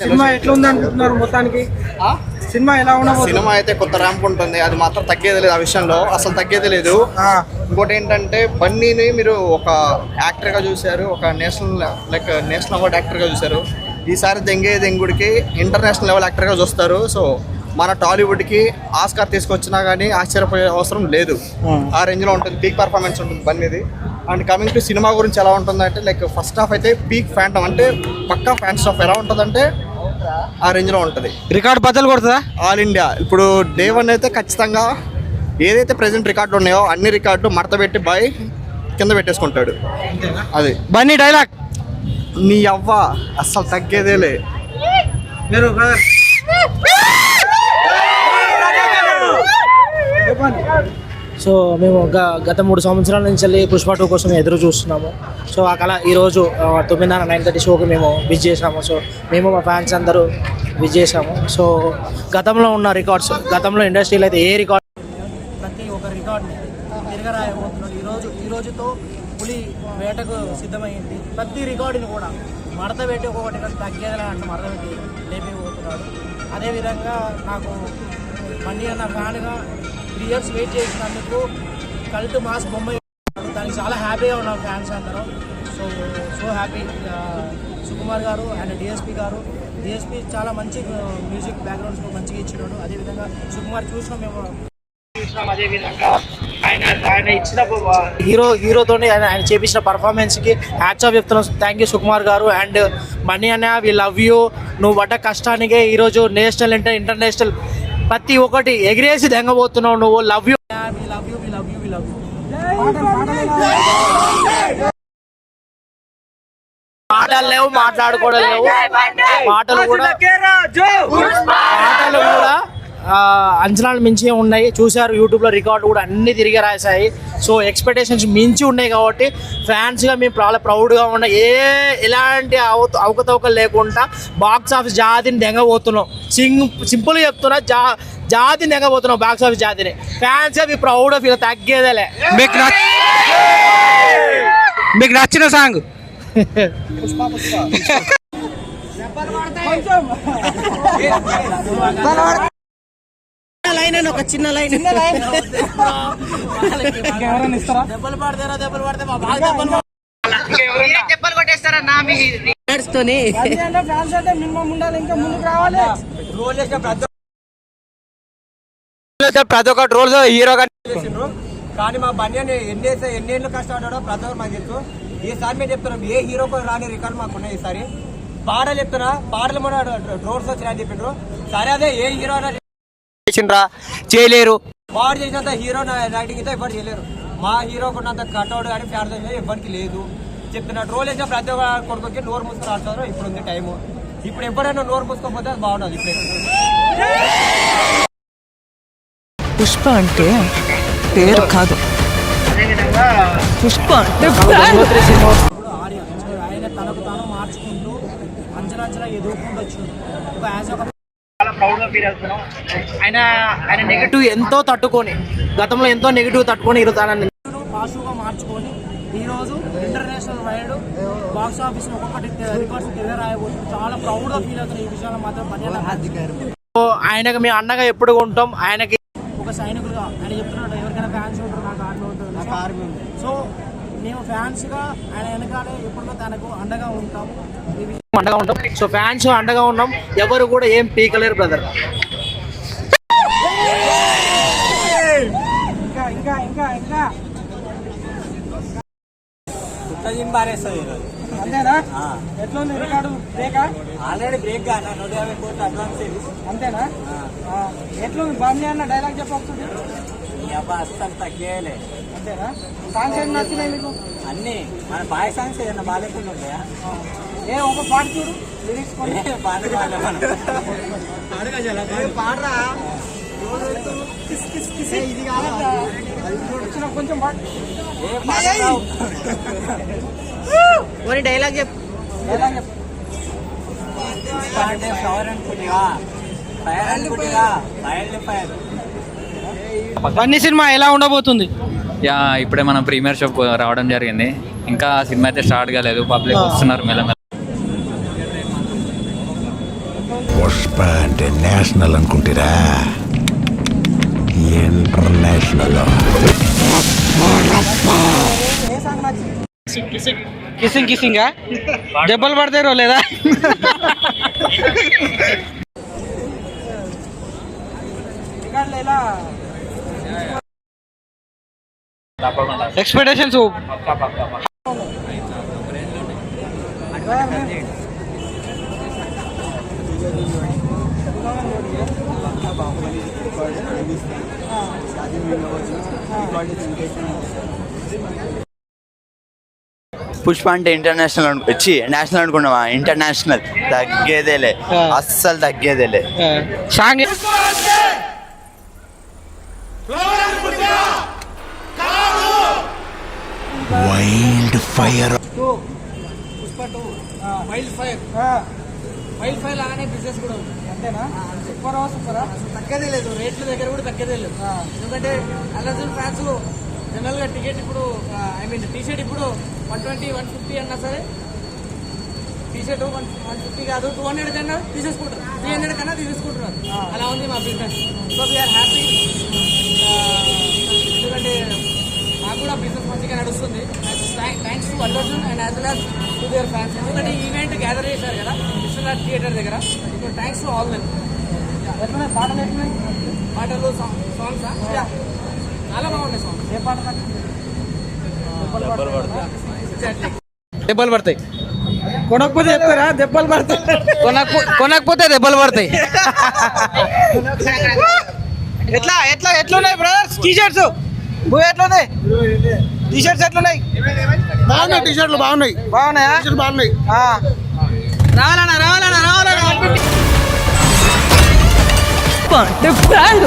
Cinema ఎట్లా ఉంది అనుకుంటున్నారు మొత్తానికి? సినిమా ఎలా ఉండబోతుంది? సినిమా అయితే కొత్త ర్యాంప్ ఉంటుంది, అది మాత్రం తగ్గేది లేదు. ఆ విషయంలో అసలు తగ్గేది లేదు. ఇంకోటి ఏంటంటే బన్నీని మీరు ఒక యాక్టర్గా చూశారు, ఒక నేషనల్ అవార్డ్ యాక్టర్గా చూశారు. ఈసారి దెంగుడికి ఇంటర్నేషనల్ లెవెల్ యాక్టర్గా చూస్తారు. సో మన టాలీవుడ్కి ఆస్కార్ తీసుకొచ్చినా కానీ ఆశ్చర్యపోయే అవసరం లేదు. ఆ రేంజ్లో ఉంటుంది, పీక్ పర్ఫార్మెన్స్ ఉంటుంది బన్నీది. అండ్ కమింగ్ టు సినిమా గురించి ఎలా ఉంటుందంటే లైక్ ఫస్ట్ హాఫ్ అయితే పీక్ ఫ్యాంటమ్, అంటే పక్కా ఫ్యాన్ స్టాఫ్ ఎలా ఉంటుందంటే ఆ రేంజ్లో ఉంటుంది. రికార్డ్ బద్దలు కొడుతుందా ఆల్ ఇండియా? ఇప్పుడు డే 1 అయితే ఖచ్చితంగా ఏదైతే ప్రెజెంట్ రికార్డులు ఉన్నాయో అన్ని రికార్డులు మడత పెట్టి బాయ్ కింద పెట్టేసుకుంటాడు. అది బన్నీ డైలాగ్. నీ అవ్వ అస్సలు తగ్గేదేలే. మీరు సో మేము గత 3 సంవత్సరాల నుంచి వెళ్ళి పుష్ప 2 కోసం ఎదురు చూస్తున్నాము. సో ఆ కళ ఈరోజు 9:30 షోకి మేము విజ్ చేసాము. సో మేము మా ఫ్యాన్స్ అందరూ విజ్ చేసాము. సో గతంలో ఉన్న రికార్డ్స్, గతంలో ఇండస్ట్రీలో అయితే ఏ రికార్డ్, ప్రతి ఒక్క రికార్డ్ని తిరగరాయబోతున్నాడు. ఈ రోజుతో పులి వేటకు సిద్ధమైంది. ప్రతి రికార్డుని కూడా మడత పెట్టి ఒక్కొక్కటి తగ్గేదిలా అంటే మడత పెట్టి లేపిపోతున్నాడు. అదేవిధంగా నాకు బన్నీ అన్న ఫ్యాన్గా 3 years వెయిట్ చేసినందుకు కల్ట్ మాస్ బొమ్మ, దానికి చాలా హ్యాపీగా ఉన్నాం ఫ్యాన్స్ అందరూ. So happy. సుకుమార్ గారు అండ్ డిఎస్పీ చాలా మంచి మ్యూజిక్ బ్యాక్గ్రౌండ్స్ మంచిగా ఇచ్చినాడు. అదేవిధంగా సుకుమార్ చూసినాం, మేము చూసినాం. అదేవిధంగా ఆయన ఇచ్చిన హీరోతో ఆయన చేపించిన పర్ఫార్మెన్స్కి హ్యాట్స్ ఆఫ్ చెప్తున్నాం. థ్యాంక్ యూ సుకుమార్ గారు. అండ్ బన్నీ అన్న, వి లవ్ యూ. నువ్వు పడ్డ కష్టానికే ఈరోజు నేషనల్ ఇంటర్నేషనల్ ప్రతి ఒక్కటి ఎగిరేసి దెంగబోతున్నావు నువ్వు. Love you. మాటలు లేవు, మాట్లాడుకోవడం లేవు. మాటలు కూడా అంచనాలు మించి ఉన్నాయి. చూశారు యూట్యూబ్లో రికార్డు కూడా అన్ని తిరిగి రాశాయి. సో ఎక్స్పెక్టేషన్స్ మించి ఉన్నాయి కాబట్టి ఫ్యాన్స్గా మేము చాలా ప్రౌడ్గా ఉన్నాయి. ఎలాంటి అవకతవకలు లేకుండా బాక్స్ ఆఫీస్ జాతిని దెంగబోతున్నాం. సింపుల్గా చెప్తున్నా, జాతిని దెంగబోతున్నాం. బాక్స్ ఆఫీస్ జాతిని ఫ్యాన్స్గా మీ ప్రౌడ్ ఫీల్ తగ్గేదేలే. మీకు నచ్చిన సాంగ్ లైన్, ఒక చిన్న లైన్. దెబ్బలు పడితే కొట్టేస్తారా నా మినిమం ఉండాలి. ఇంకా ముందుకు రావాలి. ప్రతి ఒక్క రోల్ హీరోగా కానీ మా బన్నీ ఎన్నేళ్ళు కష్టపడ్డాడో ప్రతి ఒక్కరు మాకు తెలుసు. ఈసారి మేము చెప్తున్నాం, ఏ హీరోకు రాని రికార్డు మాకు ఉన్నాయి. ఈసారి పాటలు చెప్తున్నా, పాటలు కూడా డ్రోన్స్ వచ్చినాయని చెప్పిండ్రు. సరే, అదే ఏ హీరో చేయలేరు. వాడు చేసినంత హీరో యాక్టింగ్ అయితే ఎవరు చేయలేరు. మా హీరోకు ఉన్నంత కట్అవుట్ కానీ ఫ్యాన్ ఎవరికి లేదు. చెప్తున్నా, ట్రోల్ చేసిన ప్రతి ఒక్క కొడుకుకి నోరు మూసుకొని ఆడుతారు. ఇప్పుడు ఉంది టైము. ఇప్పుడు ఎప్పుడైనా నోరు మూసుకోకపోతే అది బాగుంటుంది. ఇప్పుడు పుష్ప అంటే పేరు కాదు, పుష్ప అంటే ఆయన తనకు తాను మార్చుకుంటూ అంచనా ఎదుర్కొంటూ వచ్చింది. చాలా ప్రౌడ్గా ఫీల్ అవుతున్నాం. ఆయన నెగిటివ్ ఎంతో తట్టుకొని, గతంలో ఎంతో నెగిటివ్ తట్టుకొని ఈరోజు తనని పాజిటివ్గా మార్చుకొని ఈరోజు ఇంటర్నేషనల్ వైడ్ బాక్స్ ఆఫీస్ ఒక్కొక్కటి రికార్డ్స్ తిరగరాయబోతుంది. చాలా ప్రౌడ్గా ఫీల్ అవుతున్నాం. ఈ విషయంలో మాత్రం ఆయనకు మేము అండగా ఎప్పుడు ఉంటాం. ఆయనకి ఒక సైనికులుగా ఆయన చెప్తున్నాడు, ఎవరికైనా ఫ్యాన్స్ ఉంటారు, నాకు ఆర్మీ ఉంది. సో మేము ఫ్యాన్స్గా ఆయన వెనకాలే ఎప్పుడు తనకు అండగా ఉంటాం. సో ఫ్యాన్స్ అండగా ఉన్నాం. ఎవరు కూడా ఏం పీకలేరు బ్రదర్. అంతేనా? ఎట్లా ఉంది రికార్డు? బ్రేకా? ఆల్రెడీ బ్రేక్ కానా? 150 కోట్ల అడ్వాన్స్. అంతేనా? ఎట్లా ఉంది బన్నీ అన్న డైలాగ్ చెప్పొస్తుంది? అస్సలు తగ్గేయలే. అంతేనా? సాంగ్స్ ఏమి నచ్చినాయి మీకు? అన్ని మన బాయ్ సాంగ్స్ ఏదైనా బాగాలేకుండా ఉంటాయా? ఒక పాట చూడు, లిరిక్స్ పాడరా. ఇది కాదా కొంచెం పాట. డైలాగ్ చెప్పు. బన్నీ సినిమా ఎలా ఉండబోతుంది? ఇప్పుడే మనం ప్రీమియర్ షో రావడం జరిగింది. ఇంకా సినిమా అయితే స్టార్ట్ కాలేదు. పబ్లిక్ వస్తున్నారు మెల్లమెల్ల. పుష్ప అంటే నేషనల్ అనుకుంటారా? ఇంటర్నేషనల్. కిసింగ్ కిసింగా దెబ్బలు పడతారో లేదా? ఎక్స్పెక్టేషన్స్ పుష్ప అంటే ఇంటర్నేషనల్ వచ్చి నేషనల్ అనుకున్నావా? ఇంటర్నేషనల్ తగ్గేదేలే, అస్సలు తగ్గేదేలే. Song wild fire. Wild fire లాగానే బిజినెస్ కూడా ఉంది. అంతేనా? సూపరా సూపరా, అసలు తగ్గదే లేదు. రేట్ల దగ్గర కూడా తగ్గదే లేదు. ఎందుకంటే అల్లర్జున్ ఫ్యాన్స్ జనరల్గా టికెట్ ఇప్పుడు టీ షర్ట్ ఇప్పుడు 120, 150 అన్నా సరే టీ షర్ట్ 150 కాదు 200 కన్నా తీసేసుకుంటారు, 300 కన్నా తీసేసుకుంటున్నారు. అలా ఉంది మా బిజినెస్. So we are happy. ఎందుకంటే మాకు కూడా బిజినెస్ మంచిగా నడుస్తుంది. Thanks to Allu Arjun and as well as to their fans. ఎందుకంటే ఈ ఈవెంట్ గ్యాదర్ చేశారు కదా విశ్వనాథ్ థియేటర్ దగ్గర. So thanks to all them. ఎట్లున్నాయి పాటలు? ఎట్లున్నాయి పాటలు? సాంగ్స్ చాలా బాగున్నాయి సాంగ్స్. ఏ పాట? దెబ్బలు పడతాయి. కొనకపోతే చెప్తారా? దెబ్బలు పడతాయి. కొనకపోతే దెబ్బలు పడతాయి. ఎట్లున్నాయి బ్రదర్స్ టీ షర్ట్స్? ఎట్లున్నాయి టీ షర్ట్స్? ఎట్లున్నాయి? బాగున్నాయి టీ షర్ట్లు, బాగున్నాయి. బాగున్నాయా? బాగున్నాయి. రావాలన్నా అంటే బ్రాండ్